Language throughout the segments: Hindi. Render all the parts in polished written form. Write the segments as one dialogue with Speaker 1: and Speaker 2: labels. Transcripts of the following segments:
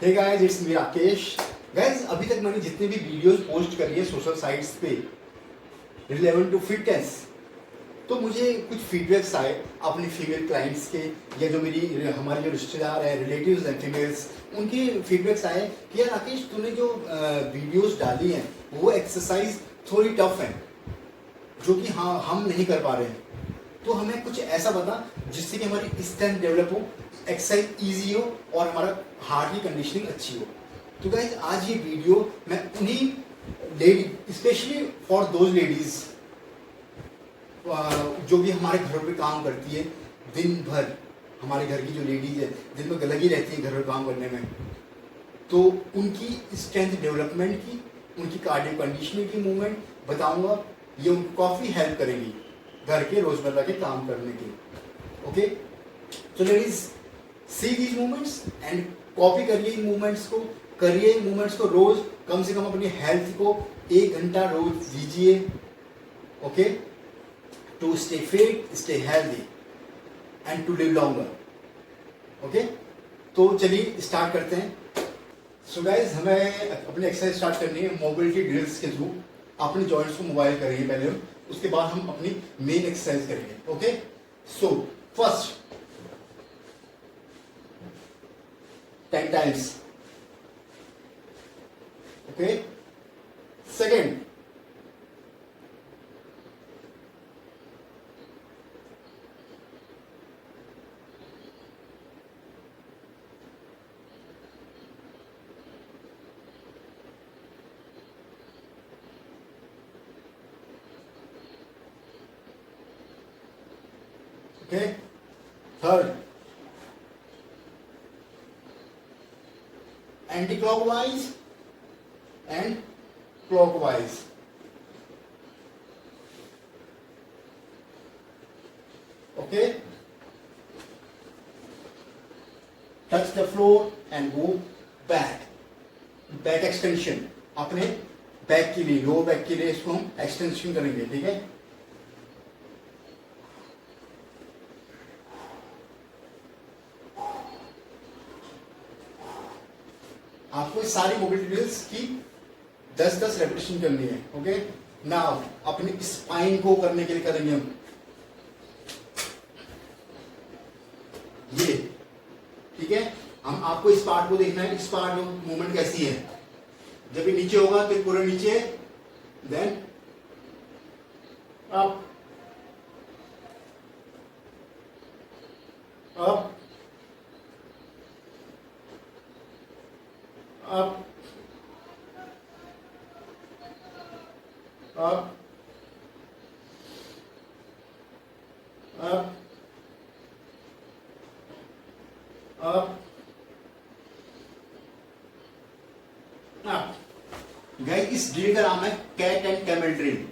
Speaker 1: Hey guys, it's me Rakesh. Guys, अभी तक मैंने जितने भी वीडियोस पोस्ट करी है सोशल साइट्स पे रिलेवेंट टू फिटनेस, तो मुझे कुछ फीडबैक्स आए अपने फीमेल क्लाइंट्स के, या जो हमारे जो रिश्तेदार हैं, रिलेटिव्स हैं फीमेल्स, उनके फीडबैक्स आए कि यार राकेश, तूने जो वीडियोस डाली हैं वो एक्सरसाइज थोड़ी टफ है, जो कि हाँ हम नहीं कर पा रहे हैं। तो हमें कुछ ऐसा बता जिससे कि हमारी स्ट्रेंथ डेवलप हो, एक्सरसाइज ईजी हो और हमारा हार्ट की कंडीशनिंग अच्छी हो। तो गाइज, आज ये वीडियो मैं उन्हीं lady, specially for those ladies जो भी हमारे घर पे काम करती है दिन भर, हमारे घर की जो लेडीज है दिन में लगी रहती है घर पे काम करने में, तो उनकी स्ट्रेंथ डेवलपमेंट की, उनकी कार्डियो कंडीशनिंग की मूवमेंट बताऊंगा। ये उनको काफ़ी हेल्प करेगी घर के रोजमर्रा के काम करने के। ओके, तो ladies, see these movements and copy करिए इन मूवमेंट्स को, करिए इन मूवमेंट्स को रोज, कम से कम अपनी हेल्थ को 1 घंटा रोज दीजिए। Okay, to stay fit, stay healthy and to live longer. Okay, तो चलिए स्टार्ट करते हैं। सो गाइज, हमें अपनी एक्सरसाइज स्टार्ट करनी है मोबिलिटी ड्रिल्स के थ्रू। अपने जॉइंट्स को मोबाइल करेंगे पहले हम, उसके बाद हम अपनी मेन एक्सरसाइज करेंगे। Okay, so first 10 times. Okay, second okay, third anti-clockwise and clockwise. Okay, touch the floor and go back. Back extension, अपने बैक के लिए, लोअर बैक के लिए इसको हम एक्सटेंशन करेंगे। ठीक है, आपको इस सारी मोबिलिटी ड्रिल्स की 10-10 रेपिटेशन करनी है। ओके, नाउ अपनी स्पाइन को करने के लिए करेंगे हम ये। ठीक है, हम आपको इस पार्ट को देखना है, इस पार्ट में मूवमेंट कैसी है। जब ये नीचे होगा तो पूरा नीचे, then up up up up up up up. Guys, इस ड्रिल का नाम है कैट एंड कैमल ड्रिल।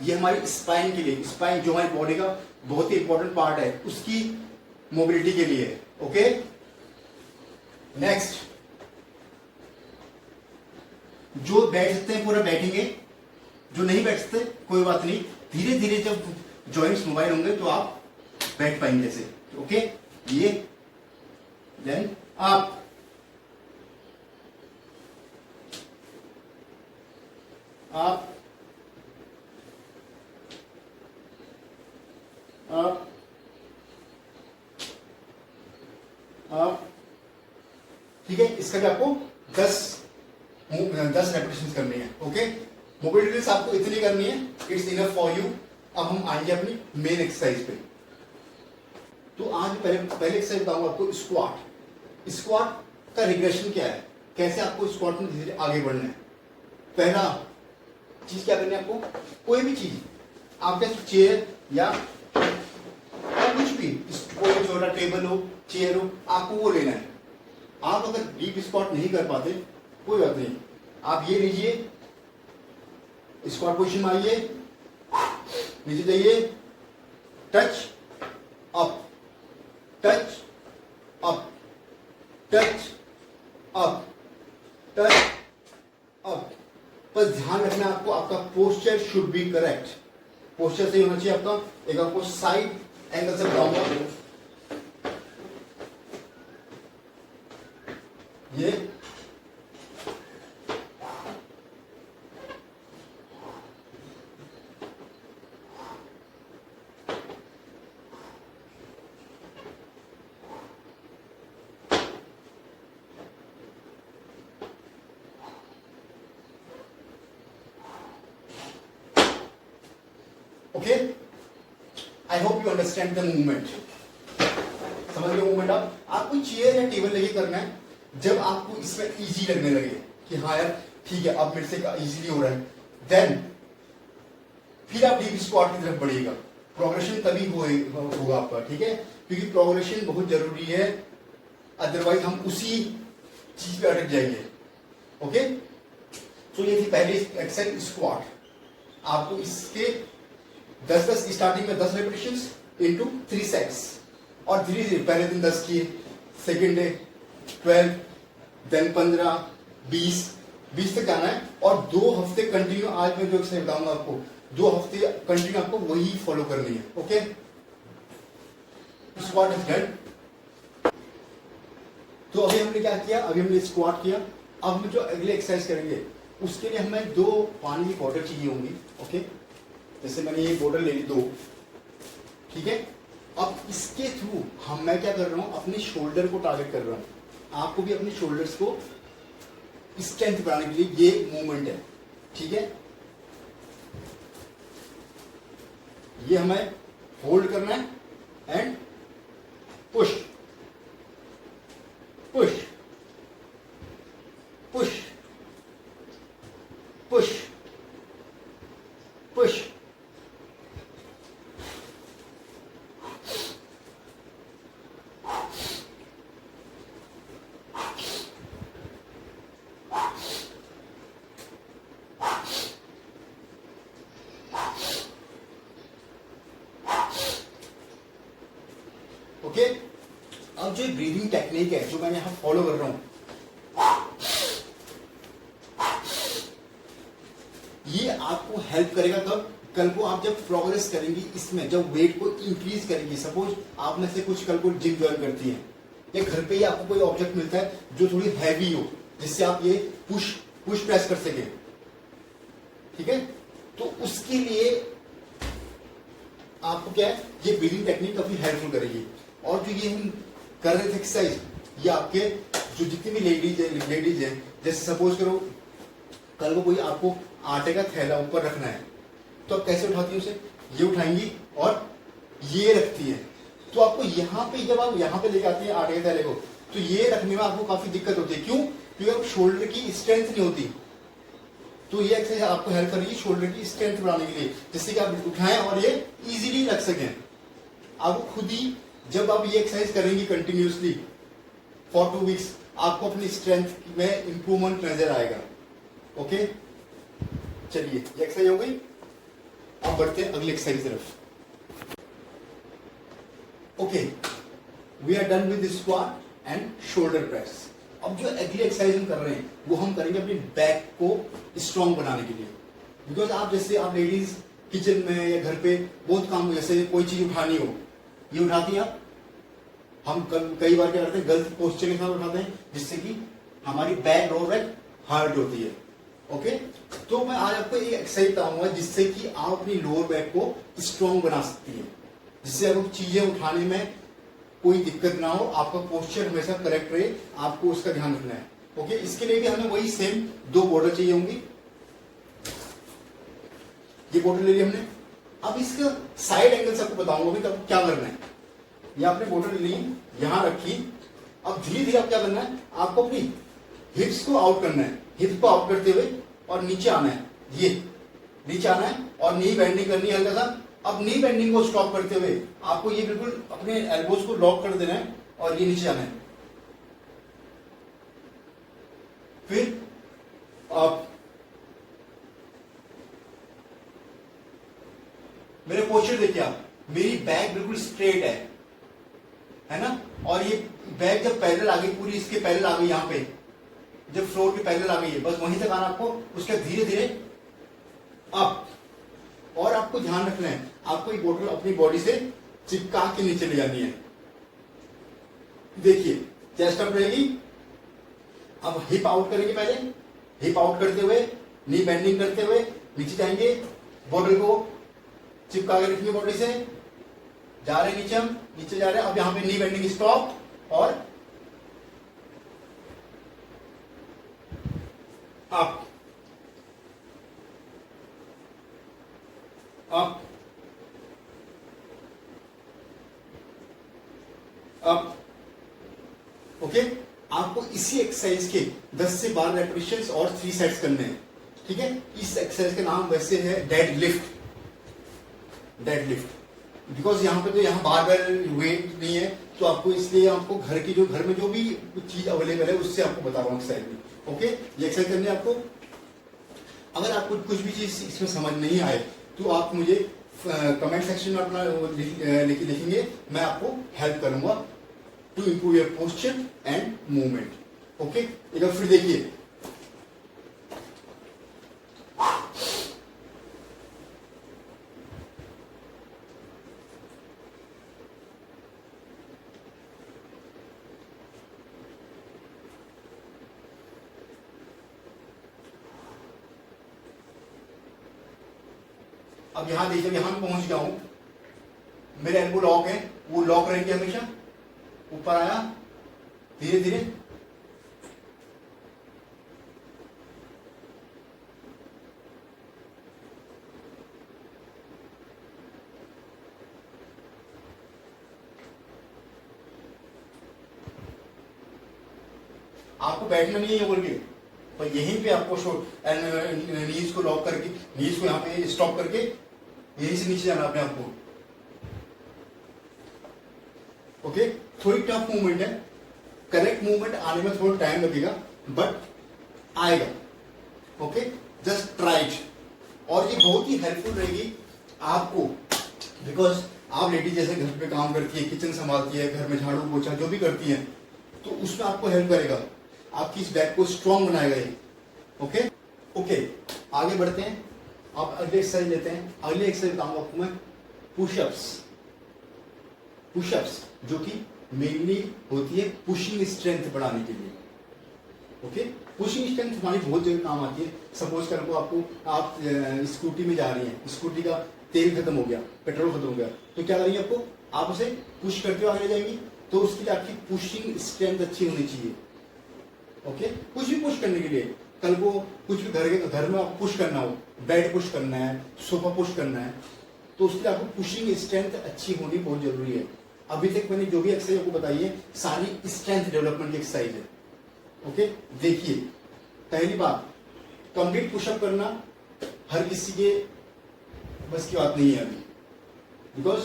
Speaker 1: ये हमारी स्पाइन के लिए, स्पाइन जो हमारी बॉडी का बहुत ही इंपॉर्टेंट पार्ट है, उसकी मोबिलिटी के लिए। ओके, नेक्स्ट, जो बैठ सकते हैं पूरा बैठेंगे, जो नहीं बैठ सकते कोई बात नहीं, धीरे धीरे जब जॉइंट्स मोबाइल होंगे तो आप बैठ पाएंगे जैसे। ओके, ये then up up up up. ठीक है, इसका भी आपको 10 रेपिटेशन करनी है। ओके, मोबिलिटी ड्रिल्स आपको इतनी करनी है, इट्स इनफ फॉर यू। अब हम आएंगे अपनी मेन एक्सरसाइज पे। तो आज पहले एक्सरसाइज बताऊंगा आपको स्क्वाट। स्क्वाट का रिग्रेशन क्या है, कैसे आपको स्क्वाट में धीरे आगे बढ़ना है। पहला चीज क्या करनी है आपको, कोई भी चीज आपके चेयर या कुछ भी, कोई छोटा टेबल हो, चेयर हो, आपको वो लेना है। आप अगर डीप स्क्वाट नहीं कर पाते कोई बात नहीं, आप ये लीजिए, स्क्वाट पोजीशन में आइए, नीचे जाइए, touch up, touch up, touch up, touch up. बस ध्यान रखना है आपको, आपका posture should be correct. Posture सही होना चाहिए आपका। एक आपको साइड एंगल से बताऊंगा, ये I hope you understand the movement. समझ गए मूवमेंट आप? आपको चेयर या टेबल लेके करना है जब आपको इसमें इजी लगने लगे कि हाँ यार ठीक है अब मेरे से इजीली हो रहा है, देन फिर आप डीप स्क्वाट की तरफ बढ़िएगा। प्रोग्रेशन तभी होगा आपका, ठीक है, क्योंकि प्रोग्रेशन बहुत जरूरी है, अदरवाइज हम उसी चीज पे अटक जाएंगे। ओके, तो ये थी पहली एक्सरसाइज स्क्वाट। आपको इसके 10-10 स्टार्टिंग में 10 रेपिटेशंस इनटू 3 सेट्स, और धीरे धीरे पहले दिन 10 किए, सेकेंड डे 12, देन 15, 20 तक आना है। और 2 हफ्ते कंटिन्यू, आज मैं जो एक्सरसाइज बताऊंगा आपको 2 हफ्ते कंटिन्यू आपको वही फॉलो करनी है। Okay, squat is done. तो अभी हमने क्या किया, अभी हमने स्क्वाट किया। अब हम जो अगले एक्सरसाइज करेंगे उसके लिए हमें 2 पानी की बॉटल चाहिए होंगी। ओके, जैसे मैंने ये बॉटल ले ली 2, ठीक है। अब इसके थ्रू मैं क्या कर रहा हूं, अपने शोल्डर को टारगेट कर रहा हूं। आपको भी अपने शोल्डर्स को स्ट्रेंथ बढ़ाने के लिए ये मूवमेंट है, ठीक है। ये हमें होल्ड करना है and push push push push push. Okay, अब जो ब्रीदिंग टेक्निक है जो मैंने यहां फॉलो कर रहा हूं, ये आपको हेल्प करेगा कब, कल को आप जब प्रोग्रेस करेंगी इसमें, जब वेट को इंक्रीज करेंगी। सपोज आप में से कुछ कल को जिम ज्वाइन करती हैं, या घर पे ही आपको कोई ऑब्जेक्ट मिलता है जो थोड़ी हैवी हो, जिससे आप ये पुश प्रेस कर सके, ठीक है। तो उसके लिए आपको क्या है, ये ब्रीदिंग टेक्निक काफी हेल्पफुल करेगी। और जो ये हम कर रहे थे एक्सरसाइज, ये आपके जो जितनी भी लेडीज हैं, जैसे सपोज करो कल को कोई आपको आटे का थैला ऊपर रखना है, तो आप कैसे उठाती हैं उसे, ये उठाएंगी और ये रखती है। तो आपको यहाँ पे, जब आप यहाँ पे लेके आती है आटे के थैले को, तो ये रखने में आपको काफी दिक्कत होती है। क्यों? क्योंकि आप शोल्डर की स्ट्रेंथ नहीं होती। तो ये एक्सरसाइज आपको हेल्प करेगी शोल्डर की स्ट्रेंथ बढ़ाने के लिए, जिससे कि आप उठाएं और ये इजीली रख सकें। आप खुद ही जब आप ये एक्सरसाइज करेंगी कंटिन्यूसली फॉर 2 वीक्स, आपको अपनी स्ट्रेंथ में इंप्रूवमेंट नजर आएगा। ओके, चलिए ये एक्सरसाइज हो गई। अब बढ़ते हैं अगले एक्सरसाइज तरफ। Okay, we are done with squat and shoulder press. अब जो अगली एक्सरसाइज हम कर रहे हैं वो हम करेंगे अपनी बैक को स्ट्रॉन्ग बनाने के लिए। बिकॉज आप जैसे आप लेडीज किचन में या घर पे बहुत काम, जैसे कोई चीज उठानी हो, ये उठाती हैं आप, हम कई बार क्या करते हैं गलत पोस्चर के साथ उठाते हैं, जिससे कि हमारी बैक लोअर बैक हार्ड होती है। ओके, तो मैं आज आपको एक एक्सरसाइज बताऊंगा जिससे कि आप अपनी लोअर बैक को स्ट्रॉन्ग बना सकती हैं, जिससे आपको चीजें उठाने में कोई दिक्कत ना हो, आपका पोस्चर हमेशा करेक्ट रहे, आपको उसका ध्यान रखना है। ओके, इसके लिए भी हमें वही सेम 2 बॉटल चाहिए होंगी। ये बॉटल ले ली हमने। अब इसका साइड एंगल से आपको बताऊंगा भी तब क्या करना है। ये आपने बॉटल ली, यहां रखी, अब धीरे धीरे आप क्या करना है, आपको अपनी हिप्स को आउट करना है। हिप्स को आउट करते हुए और नीचे आना है, ये नीचे आना है और नी बेंडिंग करनी है हल्का सा। अब नी बेंडिंग को स्टॉप करते हुए आपको ये बिल्कुल अपने एल्बोज को लॉक कर देना है और ये नीचे आना है। फिर आप मेरे पोस्चर देखिए, आप मेरी बैक बिल्कुल स्ट्रेट है ना, और ये बैक जब पैरेलल आ गई, पूरी इसके पैरेलल आ गई, यहाँ पे जब फ्लोर के पैरेलल आ गई है, बस वहीं तक आना आपको। उसके धीरे धीरे अप, और आपको ध्यान रखना है आपको ये बोतल अपनी बॉडी से चिपका के नीचे ले जानी है। देखिए चेस्ट अप रहेगी, अब हिप आउट करेंगे, पहले हिप आउट करते हुए नी बेंडिंग करते हुए नीचे जाएंगे, बॉटल को चिपका के रखेंगे बॉडी से, जा रहे नीचे, हम नीचे जा रहे हैं। अब यहां पे नी बेंडिंग स्टॉप और अप अप आपको इसी एक्सरसाइज के 10 से 12 रेपिटेशंस और 3 सेट्स करने हैं, ठीक है। इस एक्सरसाइज का नाम वैसे है डेड लिफ्ट, बिकॉज यहाँ पे तो यहाँ बारबेल वेट नहीं है, तो आपको इसलिए आपको घर में जो भी चीज अवेलेबल है उससे आपको बता रहा हूँ एक्सरसाइज में। ओके, ये एक्सरसाइज करनी है आपको। अगर आपको कुछ भी चीज इसमें समझ नहीं आए तो आप मुझे कमेंट सेक्शन में अपना लिखेंगे, मैं आपको हेल्प करूंगा to improve your posture and movement. Okay, एक बार फिर देखिए। अब यहां देखिए, यहां मैं पहुंच गया हूं, मेरे एल्बो लॉक है, वो लॉक रहेंगे हमेशा। ऊपर आया, धीरे धीरे आपको बैठना नहीं है बोल के, पर यहीं पे आपको नीज को लॉक करके, नीज को यहाँ पे स्टॉप करके यहीं से नीचे जाना अपने आपको। ओके, थोड़ी टफ मूवमेंट है, करेक्ट मूवमेंट आने में थोड़ा टाइम लगेगा बट आएगा। Okay, just try it. और ये बहुत ही हेल्पफुल रहेगी आपको, बिकॉज आप लेडी जैसे घर पे काम करती है, किचन संभालती है, घर में झाड़ू पोछा जो भी करती है, तो उसमें आपको हेल्प करेगा, आपकी इस बैक को स्ट्रॉन्ग बनाएगा ये। ओके ओके, आगे बढ़ते हैं। आप अगले एक्सरसाइज लेते हैं। अगले एक्सरसाइज बताऊंगा आपको मैं, पुशअप्स जो कि मेनली होती है पुशिंग स्ट्रेंथ बढ़ाने के लिए। ओके, पुशिंग स्ट्रेंथ हमारी बहुत जगह काम आती है। सपोज करो आपको, आप स्कूटी में जा रही हैं, स्कूटी का तेल खत्म हो गया, पेट्रोल खत्म हो गया, तो क्या करेंगे आपको, आप उसे पुश करते हुए आगे जाएंगी, तो उसके लिए आपकी पुशिंग स्ट्रेंथ अच्छी होनी चाहिए। ओके, कुछ भी पुश करने के लिए, कल को कुछ भी घर में आप पुश करना हो, बेड पुश करना है, सोफा पुश करना है, तो उसके लिए आपको पुशिंग स्ट्रेंथ अच्छी होनी बहुत जरूरी है। अभी तक मैंने जो भी एक्सरसाइज आपको बताई है सारी स्ट्रेंथ डेवलपमेंट की एक्सरसाइज है। ओके, देखिए, पहली बात, कंप्लीट पुशअप करना हर किसी के बस की बात नहीं है अभी, बिकॉज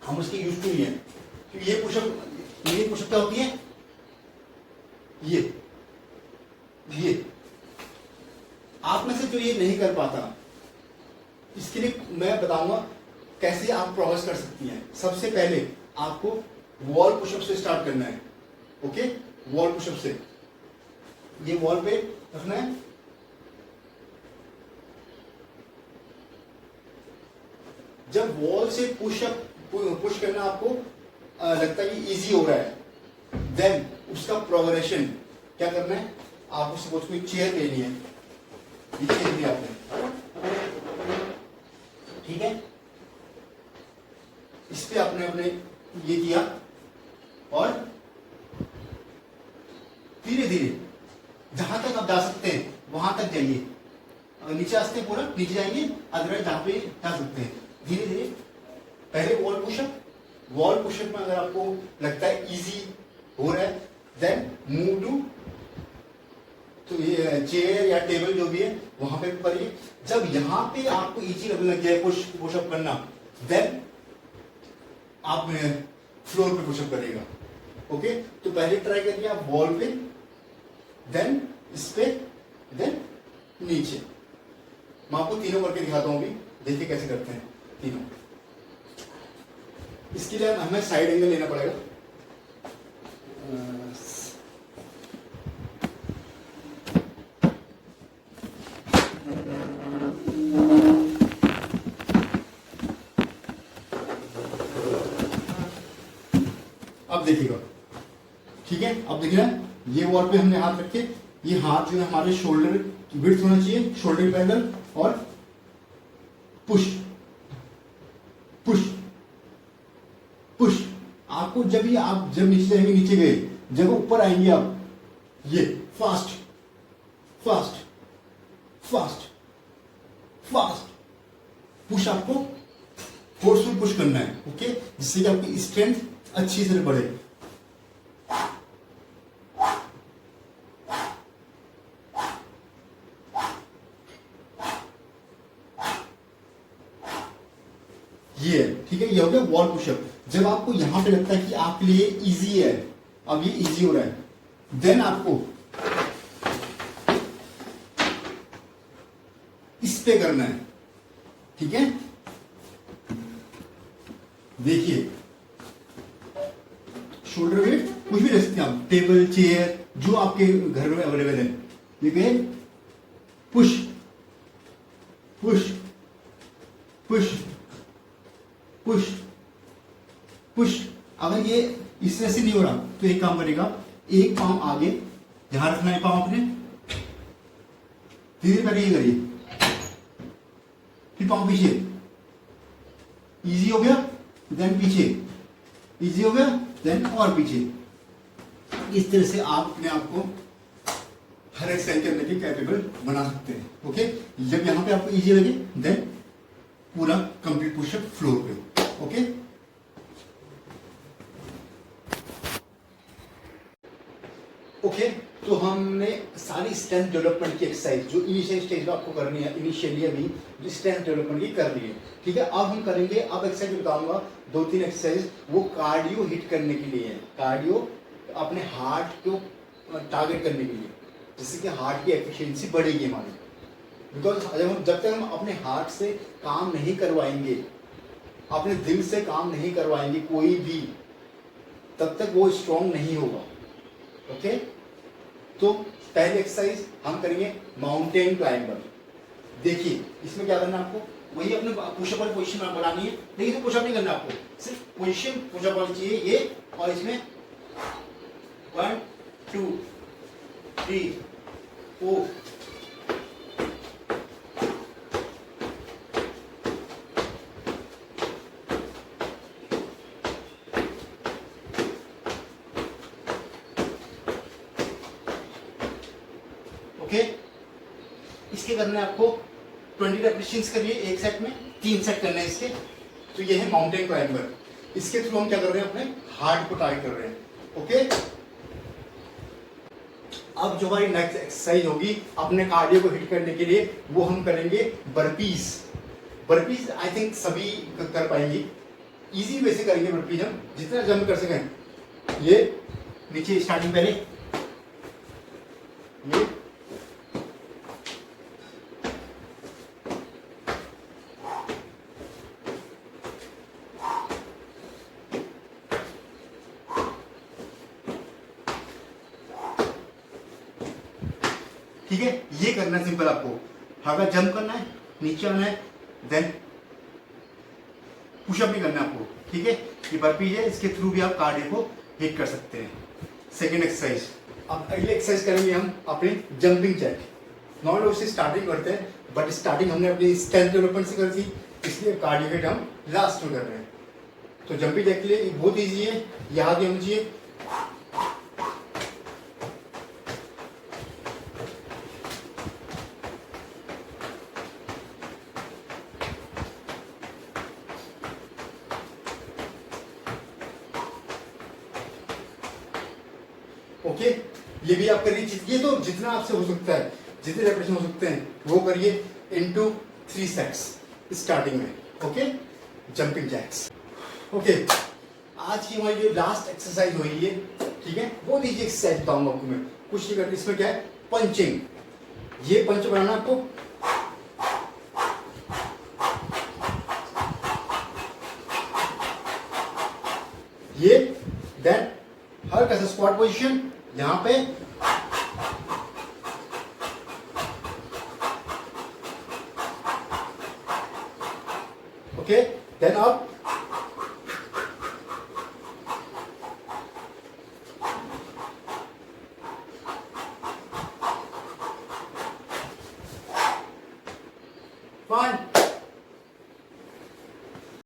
Speaker 1: हम उसके यूज टू नहीं है। तो ये पुशअप क्या होती है, ये आप में से जो ये नहीं कर पाता, इसके लिए मैं बताऊंगा कैसे आप प्रोग्रेस कर सकती हैं। सबसे पहले आपको वॉल पुशअप से स्टार्ट करना है। ओके, वॉल पुशअप से, ये वॉल पे रखना है। जब वॉल से पुश करना आपको लगता है कि इजी हो रहा है, देन उसका प्रोग्रेशन क्या करना है, आपको सपोज कोई चेयर लेनी है, ये चेयर ली आपने, ठीक है, इस पे आपने अपने ये किया और धीरे धीरे जहां तक आप जा सकते हैं वहां तक जाइए। नीचे आस्ते पूरा नीचे जाएंगे, अदरवाइज जहां पे जा सकते हैं धीरे धीरे। पहले वॉल पुशअप में अगर आपको लगता है इजी हो रहा है, देन मूव टू, तो ये चेयर या टेबल जो भी है वहां पे करिए। जब यहां पे आपको इजी लगने लग गया पुशअप करना, देन आप फ्लोर पे पुशअप करिएगा। ओके, तो पहले ट्राई करिए आप वॉल पे, देन इस पे, देन नीचे। मैं आपको तीनों करके दिखाता हूं अभी, देखिए कैसे करते हैं तीनों। इसके लिए हमें साइड एंगल लेना पड़ेगा। अब देखिएगा, ठीक है, अब देखिए ये वॉल पे हमने हाथ रखे, ये हाथ जो है हमारे शोल्डर की विड्थ होना चाहिए, शोल्डर पैनल, और पुश पुश पुश। आपको जब नीचे जाएंगे, नीचे गए, जब ऊपर आएंगे आप, ये fast fast fast fast push, आपको फोर्सफुल पुश करना है। ओके, जिससे कि आपकी स्ट्रेंथ अच्छी से बढ़े। ये है, ठीक है, ये हो गया वॉल पुशअप। जब आपको यहां पे लगता है कि आपके लिए इजी है, अब ये इजी हो रहा है, देन आपको इस पे करना है, ठीक है। देखिए शोल्डर वेट कुछ भी रख सकते हैं आप, टेबल चेयर जो आपके घर में अवेलेबल है। देखिए push push push push push. अगर ये इस तरह से नहीं हो रहा तो एक काम करेगा, एक पांव आगे, ध्यान रखना है पांव अपने, धीरे करिए करिए, फिर पांव पीछे, इजी हो गया, देन पीछे, इजी हो गया, देन और पीछे। इस तरह से आप अपने आप को हर एक्सरसाइज करने के कैपेबल बना सकते हैं। ओके, जब यहां पे आपको इजी लगे देन पूरा कंप्लीट पुशअप फ्लोर पे। ओके, ओके, तो हमने सारी स्ट्रेंथ डेवलपमेंट की एक्सरसाइज जो इनिशियल स्टेज में आपको करनी है, इनिशियली अभी जो स्ट्रेंथ डेवलपमेंट की कर ली है, ठीक है। अब हम करेंगे, अब एक्सरसाइज बताऊंगा 2-3 एक्सरसाइज, वो कार्डियो हिट करने के लिए है, कार्डियो अपने हार्ट को टारगेट करने के लिए, जिससे कि हार्ट की एफिशिएंसी बढ़ेगी हमारी। बिकॉज जब तक हम अपने हार्ट से काम नहीं करवाएंगे, अपने दिल से काम नहीं करवाएंगे कोई भी, तब तक वो स्ट्रॉन्ग नहीं होगा। ओके, तो पहली एक्सरसाइज हम करेंगे माउंटेन क्लाइंबर। देखिए इसमें क्या करना है आपको, वही अपने पुशअप वाली पोजीशन बनानी है, लेकिन इसमें पुशअप नहीं करना आपको, सिर्फ पोजीशन पुशअप वाली चाहिए ये, और इसमें 1 2 3 4 ओके। इसके करना है आपको 20 रेपिटेशंस करिए एक सेट में, 3 सेट करने हैं इसके। तो ये है माउंटेन क्लाइंबर, इसके थ्रू हम क्या कर रहे हैं, अपने हार्ट को टारगेट कर रहे हैं। ओके, अब जो हमारी नेक्स्ट एक्सरसाइज होगी अपने कार्डियो को हिट करने के लिए, वो हम करेंगे बर्पीज। बर्पीज आई थिंक सभी कर पाएंगे, इजी वे से करेंगे बर्पीज हम, जितना जंप कर सकें। ये नीचे स्टार्टिंग पहले, ये ठीक है, ये करना है सिंपल आपको। अगर जंप करना है, नीचे आना है, देन पुशअप नहीं करना है आपको, ठीक है। ये बर्पीज है, इसके थ्रू भी आप कार्डियो को हिट कर सकते हैं। सेकेंड एक्सरसाइज, अब अगली एक्सरसाइज करेंगे हम अपने जंपिंग जैक। नॉर्मल उससे स्टार्टिंग करते हैं, बट स्टार्टिंग हमने अपनी स्ट्रेंथ डेवलपमेंट से कर दी, इसलिए कार्डियो हिट हम लास्ट में कर रहे हैं। तो जंपिंग जैक के लिए बहुत ईजी है, यहाँ आगे होना चाहिए, ओके। ये भी आप करिए, ये तो जितना आपसे हो सकता है, जितने रेपिटेशन हो सकते हैं वो करिए, इनटू 3 सेट्स स्टार्टिंग में। Okay, jumping jacks. ओके, आज की हमारी जो लास्ट एक्सरसाइज हुई है, ठीक है, बहुत ईजी एक्सरसाइज बताऊंगा आपको मैं, कुछ नहीं करती। इसमें क्या है, पंचिंग। ये पंच बनाना आपको, ये, देन हल्का सा स्क्वाट पोजीशन यहां पे, ओके, देन अप, वन